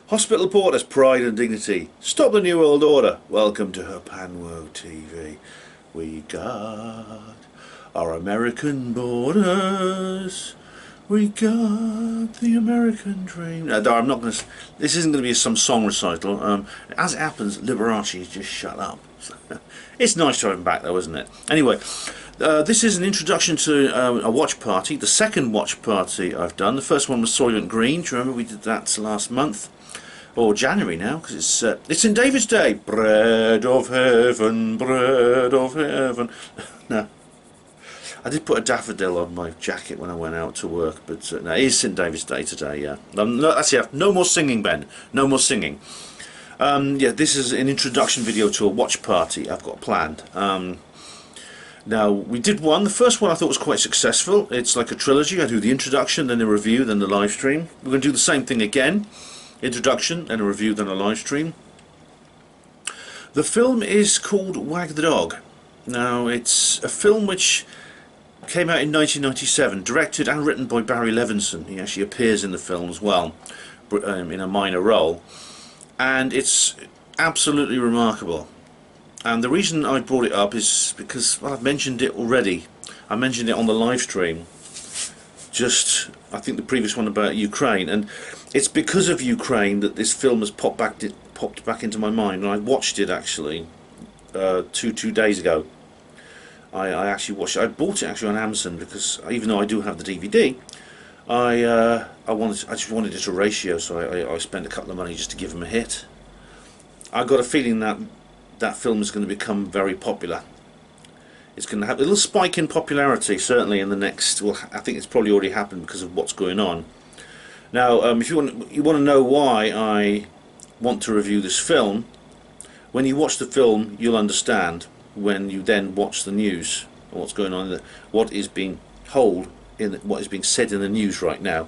Hospital Porter's pride and dignity. Stop the New World Order. Welcome to HPANWO TV. We got our American borders. We got the American dream. No, I'm not going to. This isn't going to be some song recital. As it happens, Liberace's just shut up. It's nice to have him back, though, isn't it? Anyway, this is an introduction to a watch party. The second watch party I've done. The first one was Soylent Green. Do you remember we did that last month? Or January now, because it's in David's Day. Bread of heaven, bread of heaven. No, I did put a daffodil on my jacket when I went out to work, but no, it is St David's Day today. Yeah, no, that's it. No more singing, Ben. No more singing. Yeah, this is an introduction video to a watch party I've got planned. Now, we did one. The first one I thought was quite successful. It's like a trilogy. I do the introduction, then the review, then the live stream. We're going to do the same thing again. Introduction, then a review, then a live stream. The film is called Wag the Dog. Now, it's a film which came out in 1997, directed and written by Barry Levinson. He actually appears in the film as well, in a minor role. And it's absolutely remarkable. And the reason I brought it up is because, well, I've mentioned it already. I mentioned it on the live stream. Just, I think the previous one about Ukraine, and it's because of Ukraine that this film has popped back into my mind. And I watched it actually two days ago. I actually watched it. I bought it actually on Amazon because even though I do have the DVD, I just wanted it a ratio, so I spent a couple of money just to give him a hit. I got a feeling that that film is going to become very popular. It's going to have a little spike in popularity, certainly in the next. Well, I think it's probably already happened because of what's going on. Now, if you want to know why I want to review this film, when you watch the film, you'll understand. When you then watch the news, what's going on, what is being told, what is being said in the news right now.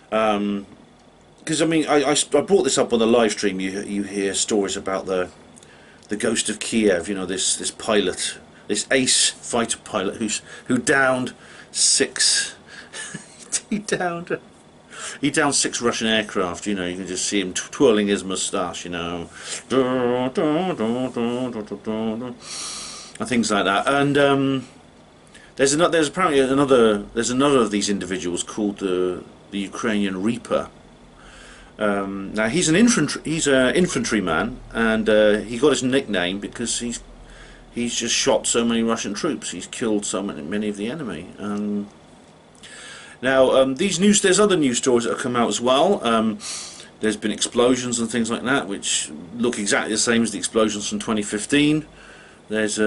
Because I mean, I brought this up on the live stream. You hear stories about the ghost of Kiev. You know, this pilot. This ace fighter pilot who downed six. he downed 6 Russian aircraft. You know, you can just see him twirling his moustache. You know, and things like that. And there's apparently another of these individuals called the Ukrainian Reaper. Now he's an infantryman, and he got his nickname because he's just shot so many Russian troops. He's killed so many of the enemy. Now there's other news stories that have come out as well. There's been explosions and things like that which look exactly the same as the explosions from 2015. There's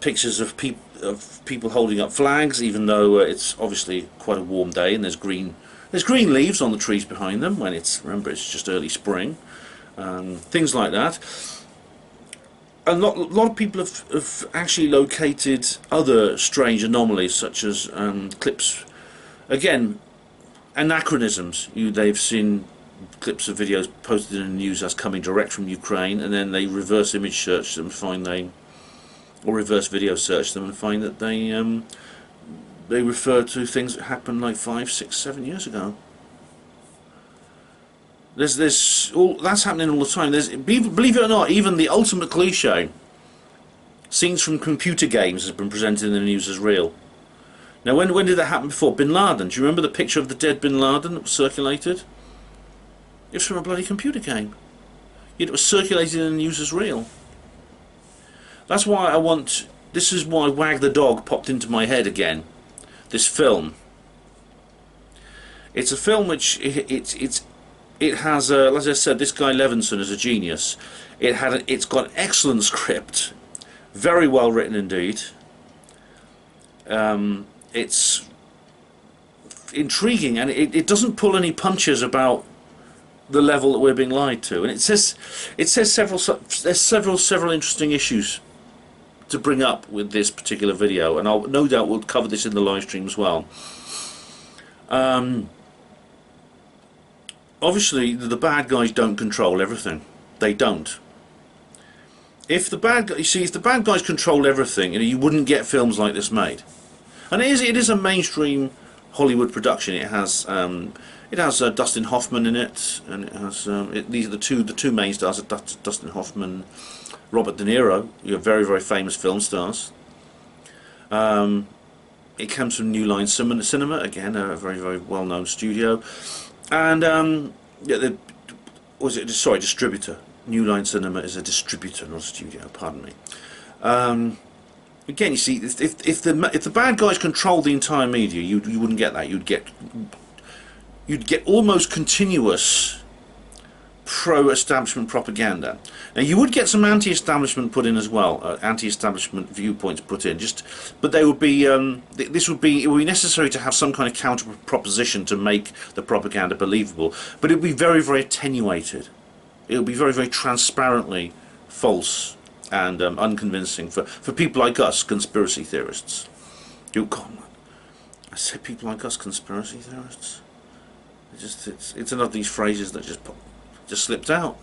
pictures of people holding up flags, even though it's obviously quite a warm day, and there's green leaves on the trees behind them when remember it's just early spring. Things like that. A lot of people have actually located other strange anomalies, such as clips, again, anachronisms. They've seen clips of videos posted in the news as coming direct from Ukraine, and then they reverse image search them and or reverse video search them and find that they refer to things that happened like 5, 6, 7 years ago. There's all that's happening all the time. Believe it or not, even the ultimate cliche, scenes from computer games, has been presented in the news as real. Now, when did that happen before? Bin Laden. Do you remember the picture of the dead Bin Laden that was circulated? It was from a bloody computer game. Yet it was circulated in the news as real. That's why this is why Wag the Dog popped into my head again. This film. It's a film which it has, as I said, this guy Levinson is a genius. It's got an excellent script, very well written indeed. It's intriguing, and it doesn't pull any punches about the level that we're being lied to. And it says there's several interesting issues to bring up with this particular video, and I'll no doubt we'll cover this in the live stream as well. Obviously the bad guys don't control everything. They don't. If the bad guys controlled everything, you wouldn't get films like this made. And it is a mainstream Hollywood production. It has Dustin Hoffman in it, and it has these are the two main stars: are Dustin Hoffman, Robert De Niro. You're very, very famous film stars. It comes from New Line Cinema, again a very, very well known studio, and yeah, distributor. New Line Cinema is a distributor, not a studio. Pardon me. Again, you see, if the bad guys controlled the entire media, you wouldn't get that. You'd get almost continuous pro-establishment propaganda. Now, you would get some anti-establishment put in as well, anti-establishment viewpoints put in. But they would be it would be necessary to have some kind of counter proposition to make the propaganda believable. But it would be very, very attenuated. It would be very, very transparently false and unconvincing for people like us, conspiracy theorists. I say people like us, conspiracy theorists. It's another of these phrases that just slipped out.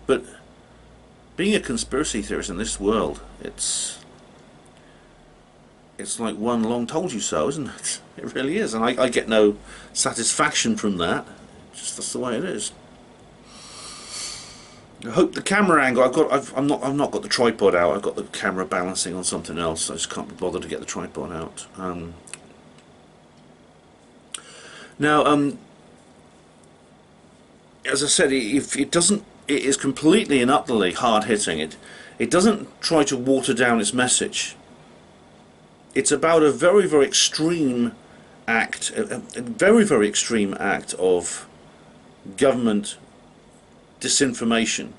But being a conspiracy theorist in this world, it's like one long told you so, isn't it? It really is, and I get no satisfaction from that. That's the way it is. I hope the camera angle. I've not got the tripod out. I've got the camera balancing on something else. I just can't be bothered to get the tripod out. Now, as I said, if it doesn't, it is completely and utterly hard hitting. It doesn't try to water down its message. It's about a very, very extreme act, a very, very extreme act of government disinformation,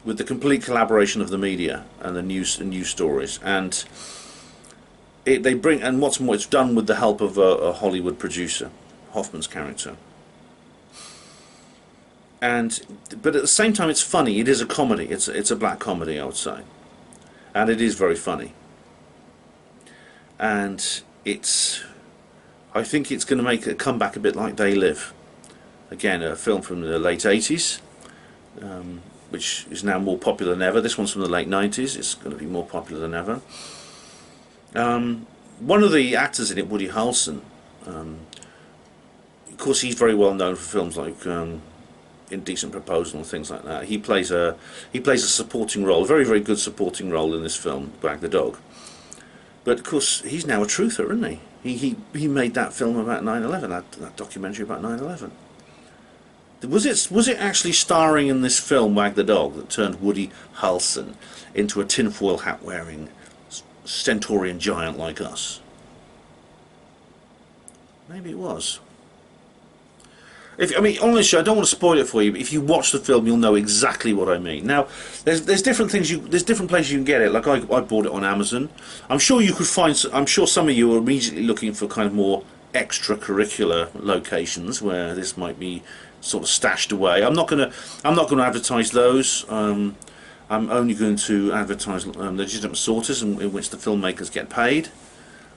with the complete collaboration of the media and the news stories, and what's more, it's done with the help of a Hollywood producer, Hoffman's character. But at the same time, it's funny. It is a comedy. It's a black comedy, I would say, and it is very funny. And I think it's going to make a comeback a bit like They Live. Again, a film from the late 80s. Which is now more popular than ever. This one's from the late 90s. It's going to be more popular than ever. One of the actors in it, Woody Harrelson, of course, he's very well known for films like Indecent Proposal and things like that. He plays a supporting role, a very, very good supporting role in this film, Wag The Dog. But of course, he's now a truther, isn't he? He made that film about 9/11, that documentary about 9/11. Was it actually starring in this film, Wag the Dog, that turned Woody Harrelson into a tinfoil hat wearing Centaurian giant like us? Maybe it was. Honestly, I don't want to spoil it for you, but if you watch the film, you'll know exactly what I mean. Now, there's different things there's different places you can get it. Like I bought it on Amazon. I'm sure you could find. I'm sure some of you are immediately looking for kind of more extracurricular locations where this might be sort of stashed away. I'm not going to advertise those. I'm only going to advertise legitimate sources in which the filmmakers get paid.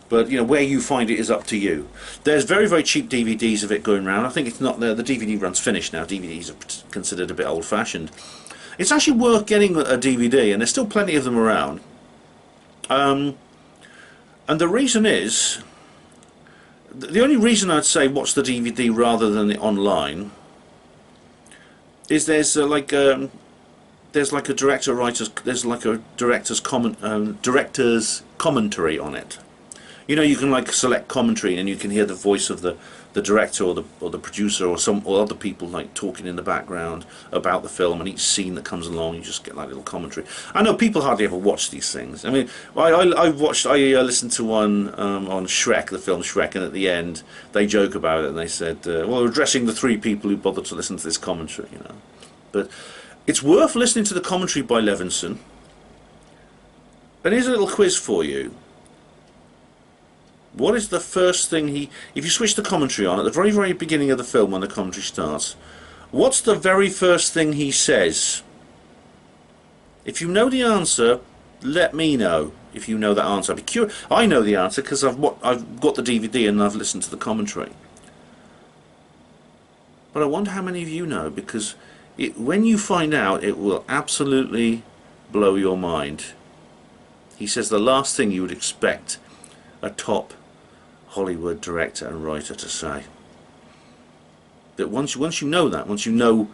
But where you find it is up to you. There's very, very cheap DVDs of it going around. I think it's not the DVD run's finished now. DVDs are considered a bit old-fashioned. It's actually worth getting a DVD, and there's still plenty of them around. And the reason is, the only reason I'd say watch the DVD rather than the online is there's like a director's commentary on it. You can like select commentary, and you can hear the voice of the director or the producer or other people like talking in the background about the film, and each scene that comes along, you just get like little commentary. I know people hardly ever watch these things. I mean, I listened to one on Shrek, the film Shrek, and at the end they joke about it and they said, well, we're addressing the 3 people who bothered to listen to this commentary, But it's worth listening to the commentary by Levinson. And here's a little quiz for you. What is the first thing if you switch the commentary on at the very, very beginning of the film when the commentary starts, what's the very first thing he says? If you know the answer, let me know if you know that answer. I know the answer because I've got the DVD and I've listened to the commentary. But I wonder how many of you know, because when you find out, it will absolutely blow your mind. He says the last thing you would expect a top Hollywood director and writer to say. That once you know that, once you know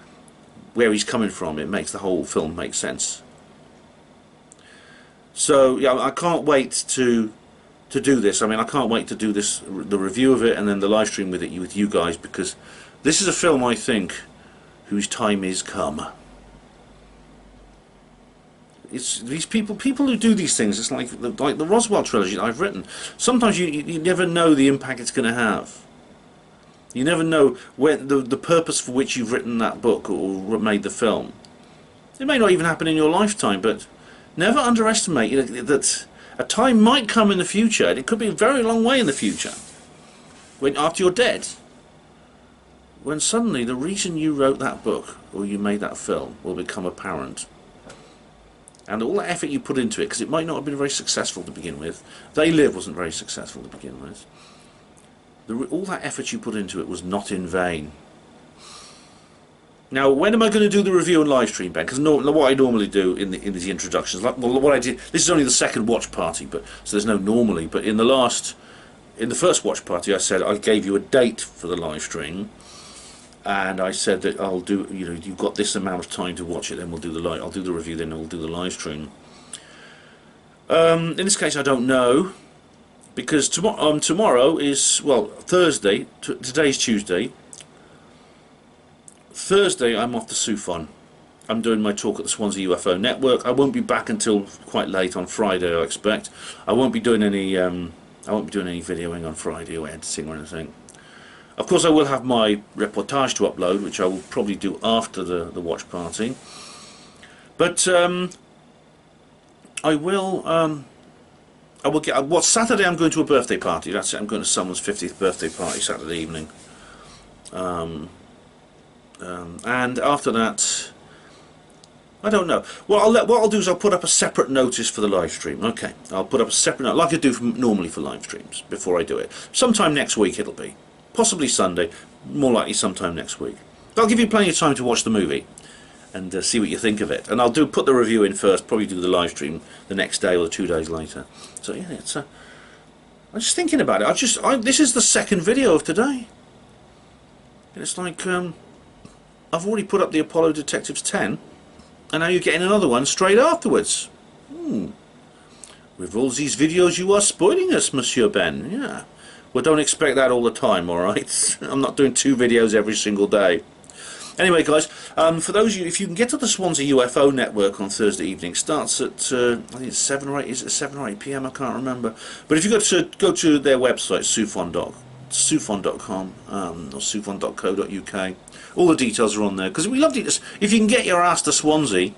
where he's coming from, it makes the whole film make sense. So yeah, I can't wait to do this. I mean, I can't wait to do this, the review of it, and then the live stream with you guys, because this is a film, I think, whose time is come. It's these people who do these things. It's like the Roswell trilogy that I've written. Sometimes you never know the impact it's going to have. You never know when the purpose for which you've written that book or made the film. It may not even happen in your lifetime, but never underestimate that a time might come in the future, and it could be a very long way in the future, when after you're dead, when suddenly the reason you wrote that book or you made that film will become apparent. And all the effort you put into it, because it might not have been very successful to begin with. They Live wasn't very successful to begin with. All that effort you put into it was not in vain. Now, when am I going to do the review and live stream, Ben? Because what I normally do in these introductions, like what I did, this is only the second watch party, but so there's no normally. But in the first watch party, I said I gave you a date for the live stream. And I said that I'll do, you've got this amount of time to watch it, then we'll do I'll do the review, then we'll do the live stream. In this case, I don't know, because tomorrow is, well, Thursday. Today's Tuesday. Thursday, I'm off to SUFON. I'm doing my talk at the Swansea UFO Network. I won't be back until quite late on Friday, I expect. I won't be doing any videoing on Friday or editing or anything. Of course, I will have my reportage to upload, which I will probably do after the watch party. But I will get. Saturday? I'm going to a birthday party. That's it. I'm going to someone's 50th birthday party Saturday evening. And after that, I don't know. What I'll do is I'll put up a separate notice for the live stream. Okay, I'll put up a separate note, like I do normally for live streams before I do it. Sometime next week it'll be. Possibly Sunday, more likely sometime next week. I'll give you plenty of time to watch the movie and see what you think of it. And I'll put the review in first, probably do the live stream the next day or 2 days later. So yeah, I'm just thinking about it. This is the second video of today. And it's like I've already put up the Apollo Detectives 10, and now you're getting another one straight afterwards. With all these videos, you are spoiling us, Monsieur Ben. Yeah. Well, don't expect that all the time, alright? I'm not doing 2 videos every single day. Anyway, guys, for those of you, if you can get to the Swansea UFO Network on Thursday evening, it starts at, I think it's 7 or 8, is it 7 or 8 PM? I can't remember. But if you go to their website, sufon.com, or sufon.co.uk, all the details are on there. Because it'd be lovely if you can get your ass to Swansea,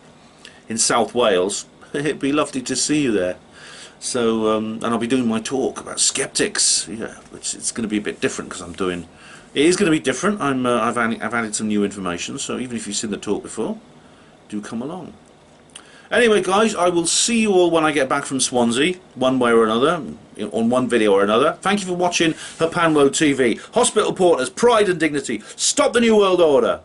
in South Wales, it'd be lovely to see you there. So, and I'll be doing my talk about skeptics, yeah, which it's going to be a bit different because it is going to be different. I've added some new information, so even if you've seen the talk before, do come along. Anyway, guys, I will see you all when I get back from Swansea, one way or another, on one video or another. Thank you for watching HPANWO TV. Hospital Porters, Pride and Dignity. Stop the New World Order.